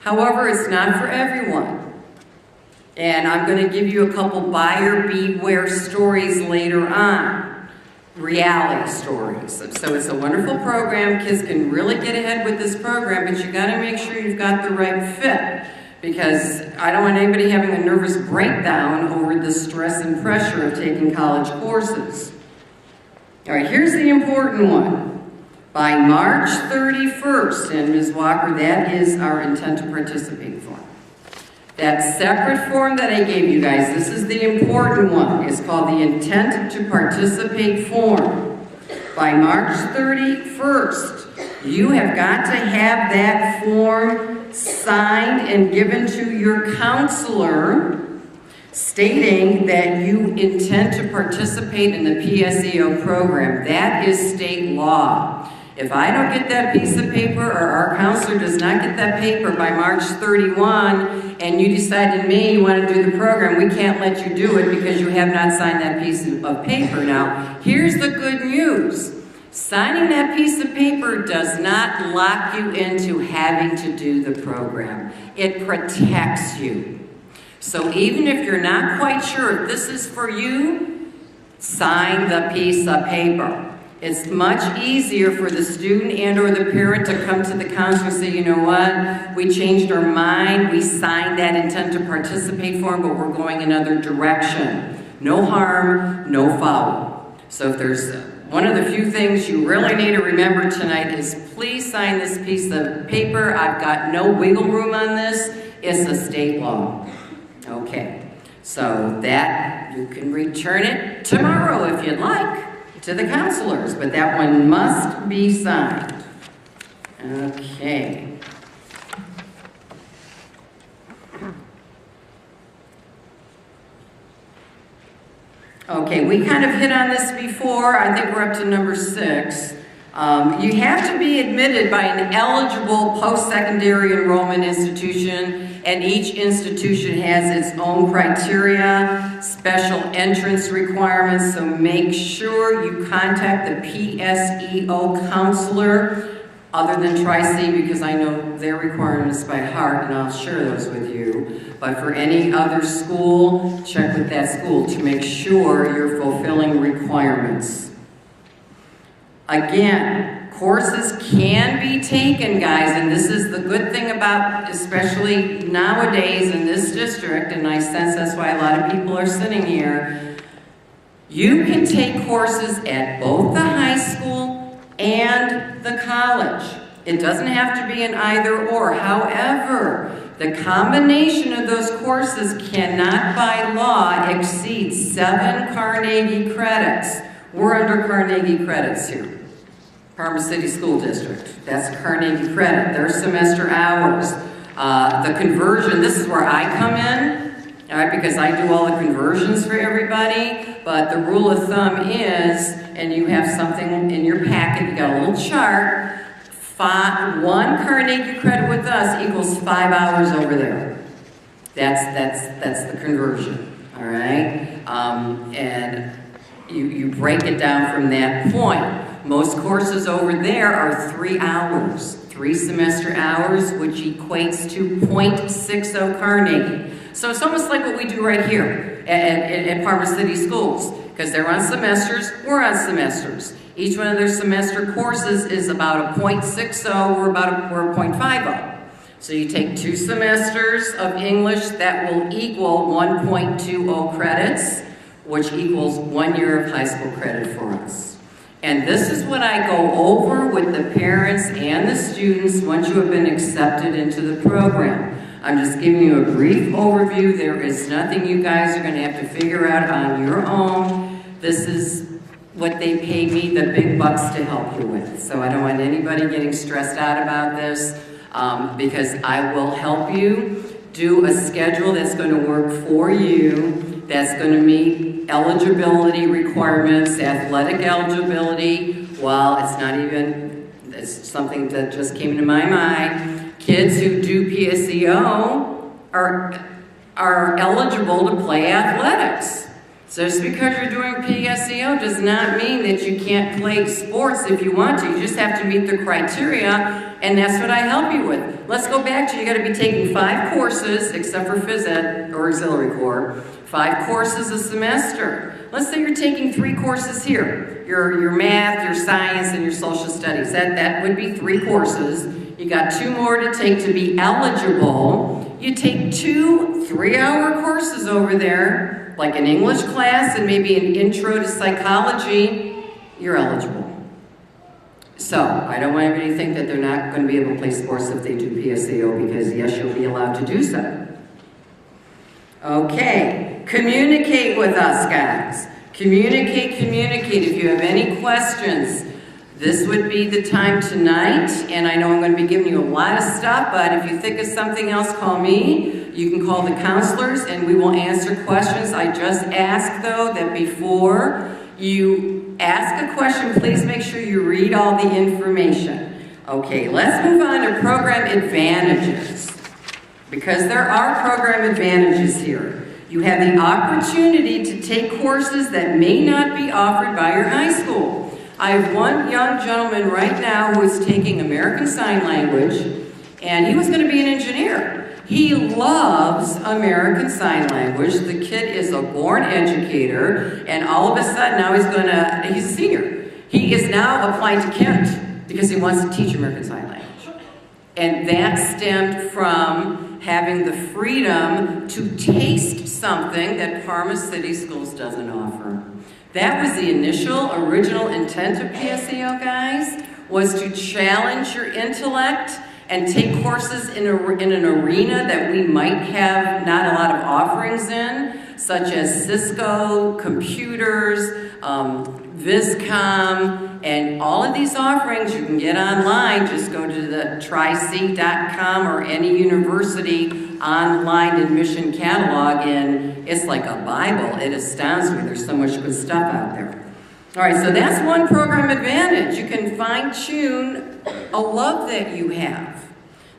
However, it's not for everyone. And I'm going to give you a couple buyer beware stories later on. Reality stories. So it's a wonderful program. Kids can really get ahead with this program, but you got to make sure you've got the right fit, because I don't want anybody having a nervous breakdown over the stress and pressure of taking college courses. All right, here's the important one. By March 31st, and Ms. Walker, that is our intent to participate form. That separate form that I gave you guys, this is the important one. It's called the intent to participate form. By March 31st, you have got to have that form signed and given to your counselor, stating that you intend to participate in the PSEO program. That is state law. If I don't get that piece of paper, or our counselor does not get that paper by March 31, and you decide in May you want to do the program, we can't let you do it because you have not signed that piece of paper. Now, here's the good news. Signing that piece of paper does not lock you into having to do the program. It protects you. So even if you're not quite sure if this is for you, sign the piece of paper. It's much easier for the student and or the parent to come to the counselor and say, you know what, we changed our mind, we signed that intent to participate form, but we're going another direction. No harm, no foul. So if there's one of the few things you really need to remember tonight is please sign this piece of paper. I've got no wiggle room on this. It's a state law. Okay, so that you can return it tomorrow if you'd like to the counselors, but that one must be signed. Okay. Okay, we kind of hit on this before. I think we're up to number 6. You have to be admitted by an eligible post-secondary enrollment institution, and each institution has its own criteria, special entrance requirements, so make sure you contact the PSEO counselor, other than Tri-C, because I know their requirements by heart, and I'll share those with you. But for any other school, check with that school to make sure you're fulfilling requirements. Again, courses can be taken, guys, and this is the good thing about, especially nowadays in this district, and I sense that's why a lot of people are sitting here. You can take courses at both the high school and the college. It doesn't have to be an either or. However, the combination of those courses cannot by law exceed 7 Carnegie credits. We're under Carnegie credits here. Parma City School District. That's Carnegie credit. Their semester hours. The conversion, this is where I come in, all right, because I do all the conversions for everybody, but the rule of thumb is, and you have something in your packet, you got a little chart, 1 Carnegie credit with us equals 5 hours over there. That's the conversion, all right? And you break it down from that point. Most courses over there are 3 hours, 3 semester hours, which equates to 0.60 Carnegie. So it's almost like what we do right here at Parma City Schools, because they're on semesters, we're on semesters. Each one of their semester courses is about a 0.60, we're a 0.50. So you take 2 semesters of English, that will equal 1.20 credits, which equals 1 year of high school credit for us. And this is what I go over with the parents and the students once you have been accepted into the program. I'm just giving you a brief overview. There is nothing you guys are going to have to figure out on your own. This is what they pay me the big bucks to help you with. So I don't want anybody getting stressed out about this, because I will help you do a schedule that's going to work for you, that's going to meet eligibility requirements, athletic eligibility. Well, it's not even, it's something that just came to my mind. Kids who do PSEO are eligible to play athletics. Just because you're doing PSEO does not mean that you can't play sports if you want to. You just have to meet the criteria, and that's what I help you with. Let's go back to, you gotta be taking 5 courses, except for phys ed or auxiliary core, 5 courses a semester. Let's say you're taking 3 courses here. Your math, your science, and your social studies. That would be 3 courses. You got 2 more to take to be eligible. You take 2 3-hour courses over there, like an English class and maybe an intro to psychology, you're eligible. So, I don't want anybody to think that they're not going to be able to play sports if they do PSEO, because yes, you'll be allowed to do so. Okay, communicate with us, guys. Communicate. If you have any questions, this would be the time tonight, and I know I'm going to be giving you a lot of stuff, but if you think of something else, call me. You can call the counselors, and we will answer questions. I just ask, though, that before you ask a question, please make sure you read all the information. Okay, let's move on to program advantages, because there are program advantages here. You have the opportunity to take courses that may not be offered by your high school. I have one young gentleman right now who is taking American Sign Language, and he was going to be an engineer. He loves American Sign Language. The kid is a born educator, and all of a sudden now he's a senior. He is now applying to Kent because he wants to teach American Sign Language. And that stemmed from having the freedom to taste something that Parma City Schools doesn't offer. That was the original intent of PSEO, guys, was to challenge your intellect and take courses in an arena that we might have not a lot of offerings in, such as Cisco, computers, Viscom, and all of these offerings you can get online. Just go to the tric.com or any university online admission catalog, and it's like a Bible. It astounds me. There's so much good stuff out there. All right, so that's one program advantage. You can fine-tune a love that you have.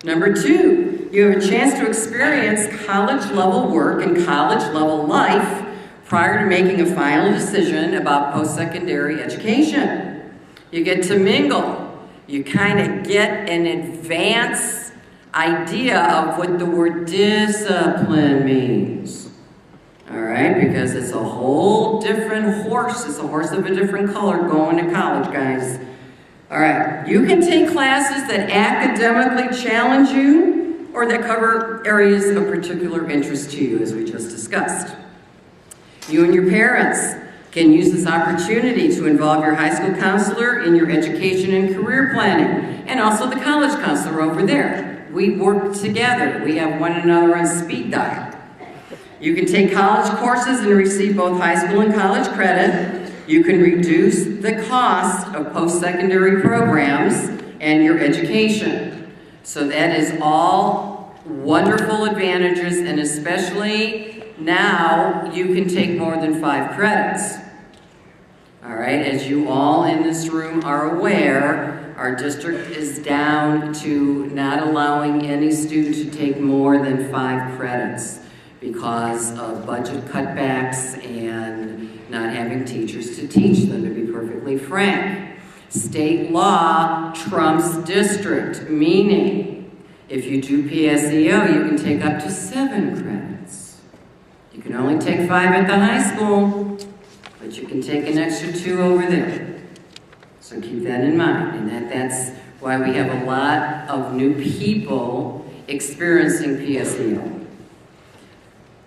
Number 2, you have a chance to experience college-level work and college-level life prior to making a final decision about post-secondary education. You get to mingle. You kind of get an advanced idea of what the word discipline means. All right, because it's a whole different horse. It's a horse of a different color going to college, guys. All right, you can take classes that academically challenge you or that cover areas of particular interest to you, as we just discussed. You and your parents can use this opportunity to involve your high school counselor in your education and career planning, and also the college counselor over there. We work together. We have one another on speed dial. You can take college courses and receive both high school and college credit. You can reduce the cost of post-secondary programs and your education. So that is all wonderful advantages, and especially now you can take more than 5 credits. All right, as you all in this room are aware, our district is down to not allowing any student to take more than 5 credits because of budget cutbacks and not having teachers to teach them, to be perfectly frank. State law trumps district, meaning if you do PSEO, you can take up to 7 credits. You can only take 5 at the high school, but you can take an extra 2 over there. So keep that in mind, and that's why we have a lot of new people experiencing PSEO.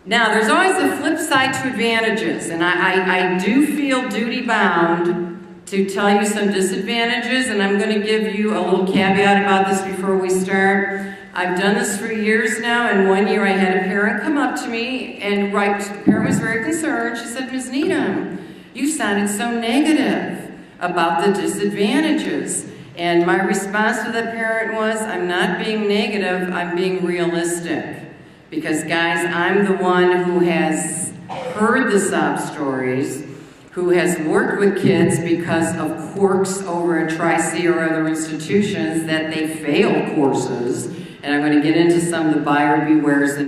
Now, there's always a flip side to advantages, and I do feel duty-bound to tell you some disadvantages, and I'm going to give you a little caveat about this before we start. I've done this for years now, and one year I had a parent come up to me, and the parent was very concerned. She said, "Ms. Needham, you sounded so negative about the disadvantages." And my response to the parent was, "I'm not being negative, I'm being realistic." Because guys, I'm the one who has heard the sob stories, who has worked with kids because of quirks over at Tri-C or other institutions that they fail courses. And I'm going to get into some of the buyer bewares.